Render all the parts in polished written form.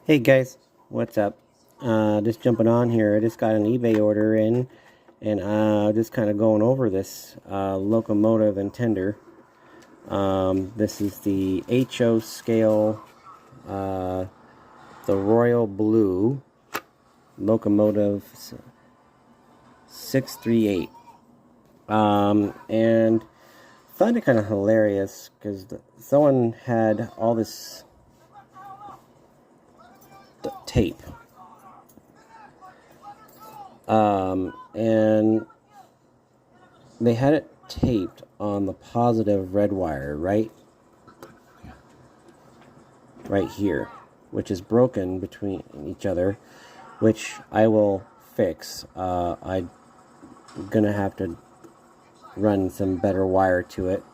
Hey guys, what's up? Just jumping on here. I just got an eBay order in, and just kind of going over this locomotive and tender. This is the HO scale, the Royal Blue locomotive 638. And found it kind of hilarious because someone had all this tape. And they had it taped on the positive red wire right here, which is broken between each other, which I will fix. I'm gonna have to run some better wire to it.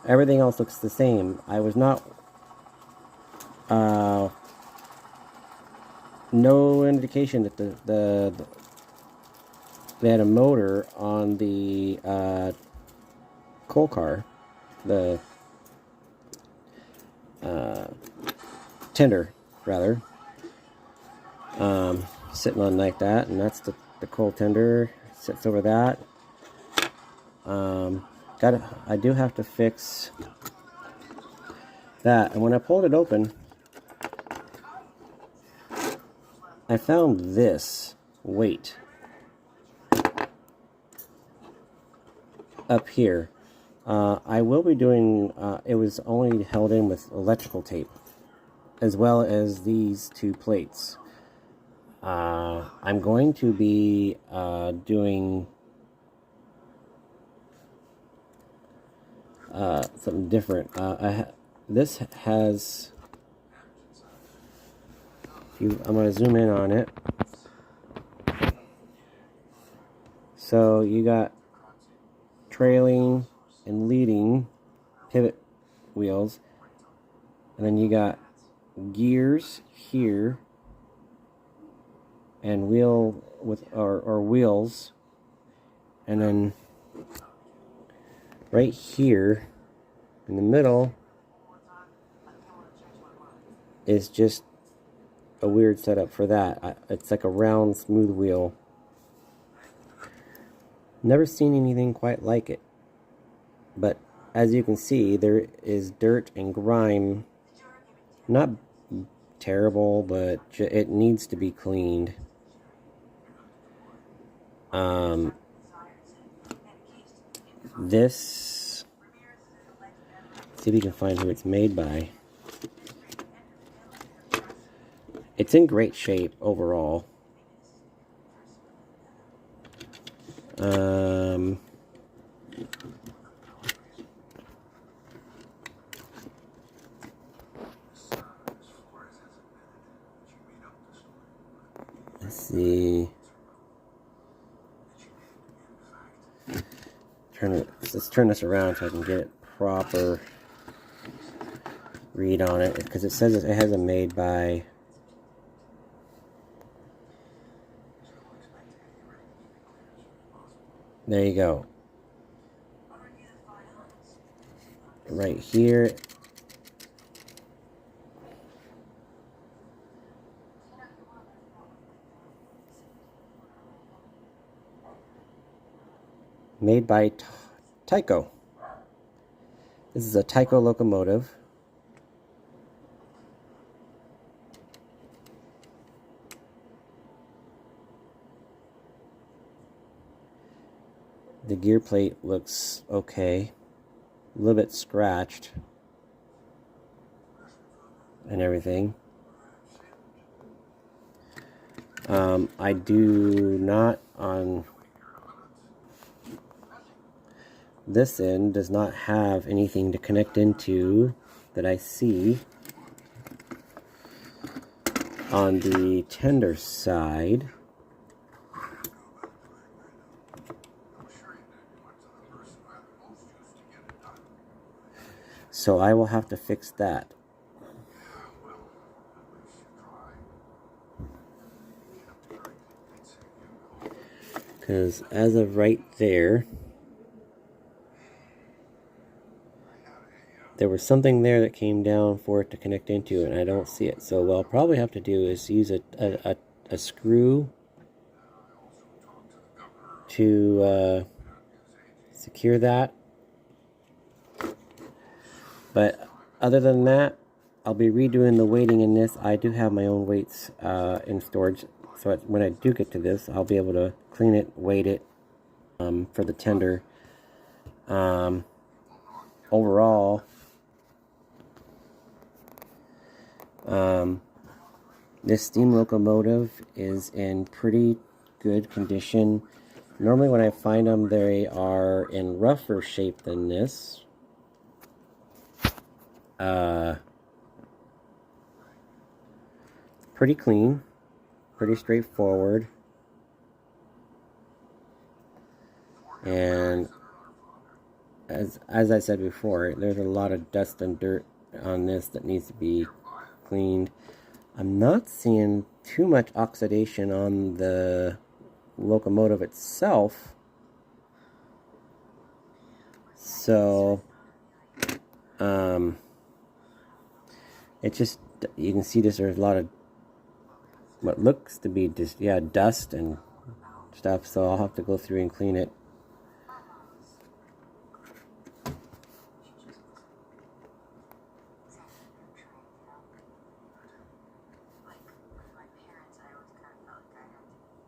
Everything else looks the same. I was not no indication that they had a motor on the coal car, the tender rather, sitting on like that, and that's the coal tender sits over that. I do have to fix that, and when I pulled it open, I found this weight up here. I will be doing, it was only held in with electrical tape, as well as these two plates. I'm going to be doing something different. This has, I'm going to zoom in on it. So you got trailing and leading pivot wheels, and then you got gears here and wheel with or wheels, and then right here in the middle is just a weird setup for that. It's like a round smooth wheel. Never seen anything quite like it, but as you can see, there is dirt and grime. Not terrible, but it needs to be cleaned. This, see if you can find who it's made by. It's in great shape overall. Let's see. Let's turn this around so I can get it proper read on it, because it says it has a made by. There you go. Right here. Made by Tyco. This is a Tyco locomotive. The gear plate looks okay. A little bit scratched and everything. I do not, on this end, does not have anything to connect into that I see. On the tender side, so I will have to fix that. Because as of right there, there was something there that came down for it to connect into, and I don't see it. So what I'll probably have to do is use a screw to secure that. But other than that, I'll be redoing the weighting in this. I do have my own weights in storage, so when I do get to this, I'll be able to clean it, weight it for the tender. Overall, this steam locomotive is in pretty good condition. Normally when I find them, they are in rougher shape than this. Pretty clean, pretty straightforward. And as I said before, there's a lot of dust and dirt on this that needs to be cleaned. I'm not seeing too much oxidation on the locomotive itself, so it just, you can see there's a lot of what looks to be just, yeah, dust and stuff, so I'll have to go through and clean it.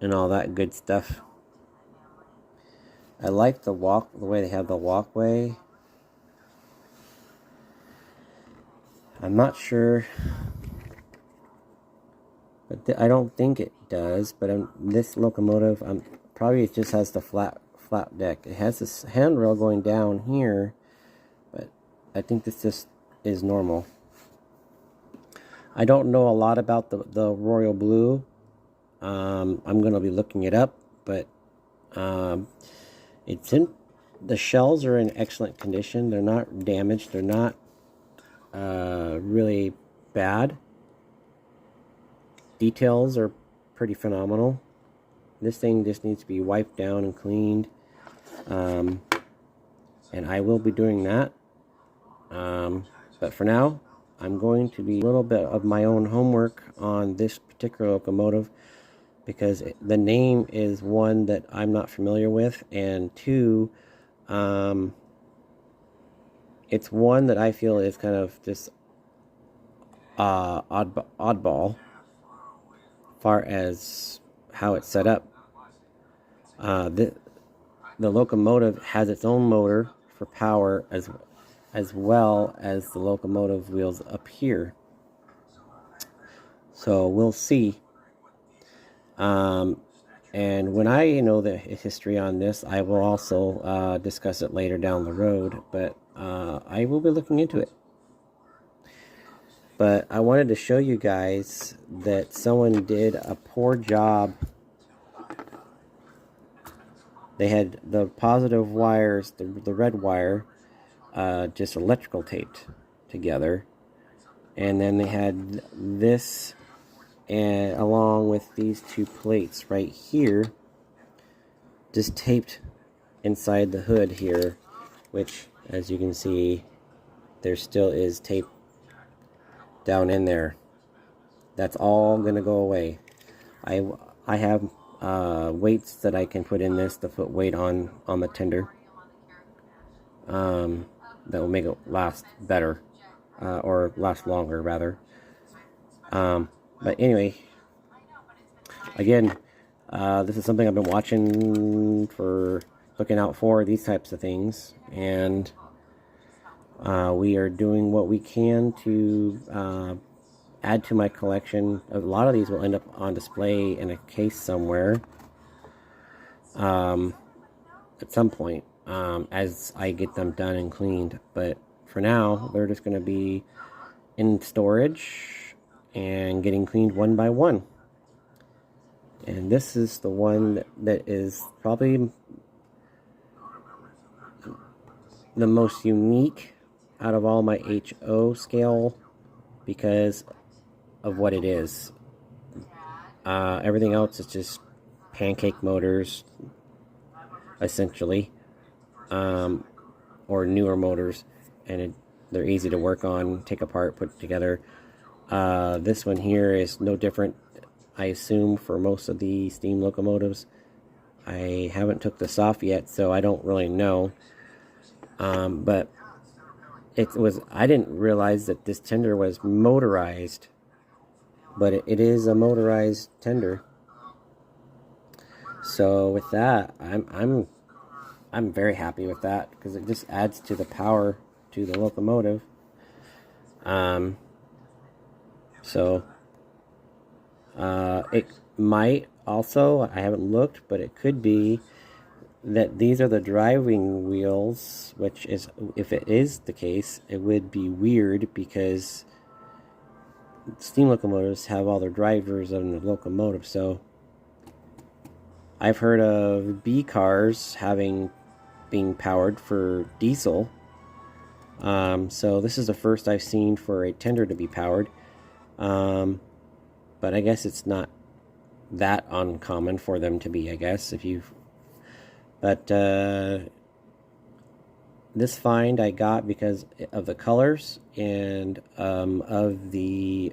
And all that good stuff. I like the way they have the walkway. I'm not sure, but I don't think it does. But this locomotive, probably it just has the flat deck. It has this handrail going down here, but I think this just is normal. I don't know a lot about the Royal Blue. I'm going to be looking it up, but the shells are in excellent condition. They're not damaged. They're not really bad. Details are pretty phenomenal. This thing just needs to be wiped down and cleaned, and I will be doing that. But for now, I'm going to be a little bit of my own homework on this particular locomotive, because the name is one that I'm not familiar with, and two, it's one that I feel is kind of just oddball far as how it's set up. The locomotive has its own motor for power as well as the locomotive wheels up here. So we'll see. And when I know the history on this, I will also discuss it later down the road, but I will be looking into it. But I wanted to show you guys that someone did a poor job. They had the positive wires, the red wire, just electrical taped together, and then they had this, and along with these two plates right here, just taped inside the hood here, which, as you can see, there still is tape down in there. That's all gonna go away. I have weights that I can put in this to put weight on the tender. That will make it last better, or last longer rather. But anyway, again, this is something I've been watching for, looking out for these types of things, and we are doing what we can to add to my collection. A lot of these will end up on display in a case somewhere at some point, as I get them done and cleaned. But for now, they're just going to be in storage and getting cleaned one by one. And this is the one that is probably the most unique out of all my HO scale because of what it is. Everything else is just pancake motors, essentially, or newer motors, and they're easy to work on, take apart, put together. This one here is no different, I assume, for most of the steam locomotives. I haven't took this off yet, so I don't really know. But I didn't realize that this tender was motorized, but it is a motorized tender. So with that, I'm very happy with that, because it just adds to the power to the locomotive. It might also, I haven't looked, but it could be that these are the driving wheels, which is, if it is the case, it would be weird, because steam locomotives have all their drivers on the locomotive. So I've heard of B cars being powered for diesel. So this is the first I've seen for a tender to be powered. But I guess it's not that uncommon for them to be, I guess, but this find I got because of the colors and of the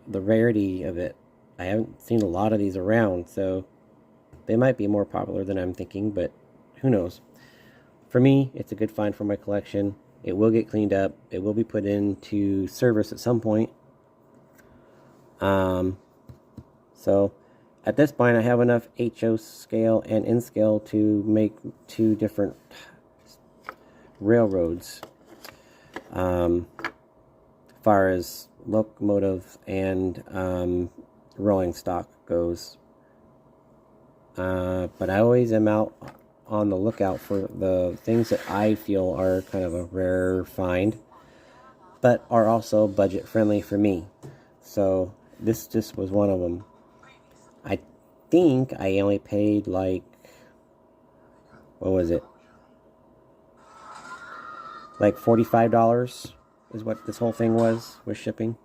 rarity of it. I haven't seen a lot of these around, so they might be more popular than I'm thinking, but who knows. For me, it's a good find for my collection. It will get cleaned up. It will be put into service at some point. So at this point, I have enough HO scale and N scale to make 2 different railroads, as far as locomotive and rolling stock goes. But I always am out on the lookout for the things that I feel are kind of a rare find, but are also budget friendly for me. So this just was one of them. I think I only paid like, what was it? Like $45 is what this whole thing was with shipping.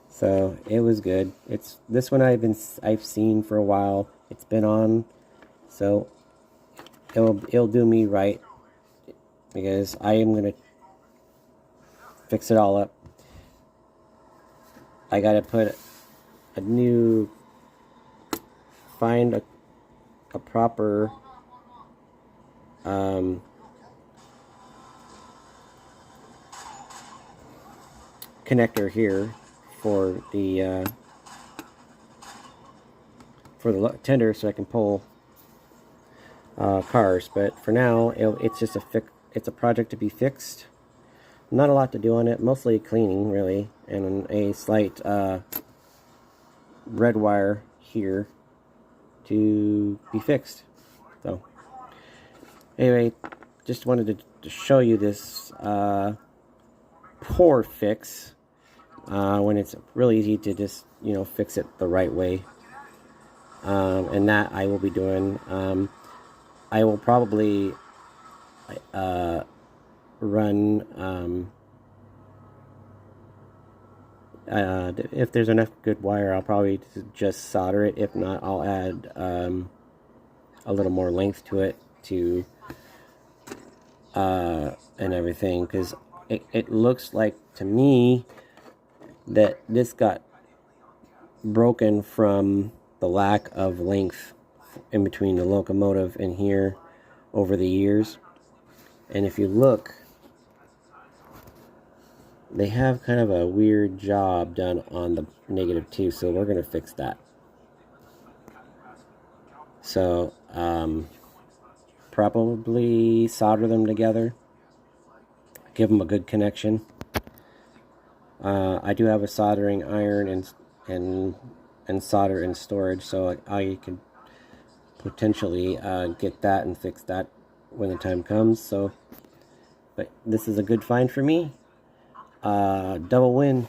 So it was good. It's this one I've seen for a while. It's been on, so it'll do me right, because I am gonna fix it all up. I gotta put find a proper connector here for the tender, so I can pull cars. But for now, it's just it's a project to be fixed. Not a lot to do on it, mostly cleaning, really, and a slight red wire here to be fixed. So anyway, just wanted to show you this poor fix, when it's really easy to just, fix it the right way. And that I will be doing. I will probably run, if there's enough good wire, I'll probably just solder it. If not, I'll add a little more length to it and everything, because it looks like to me that this got broken from the lack of length in between the locomotive and here over the years. And if you look, they have kind of a weird job done on the -2, so we're going to fix that. So probably solder them together, give them a good connection. I do have a soldering iron and solder in storage, so I could potentially get that and fix that when the time comes. So, but this is a good find for me. Double win.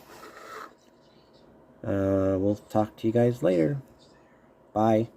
We'll talk to you guys later. Bye.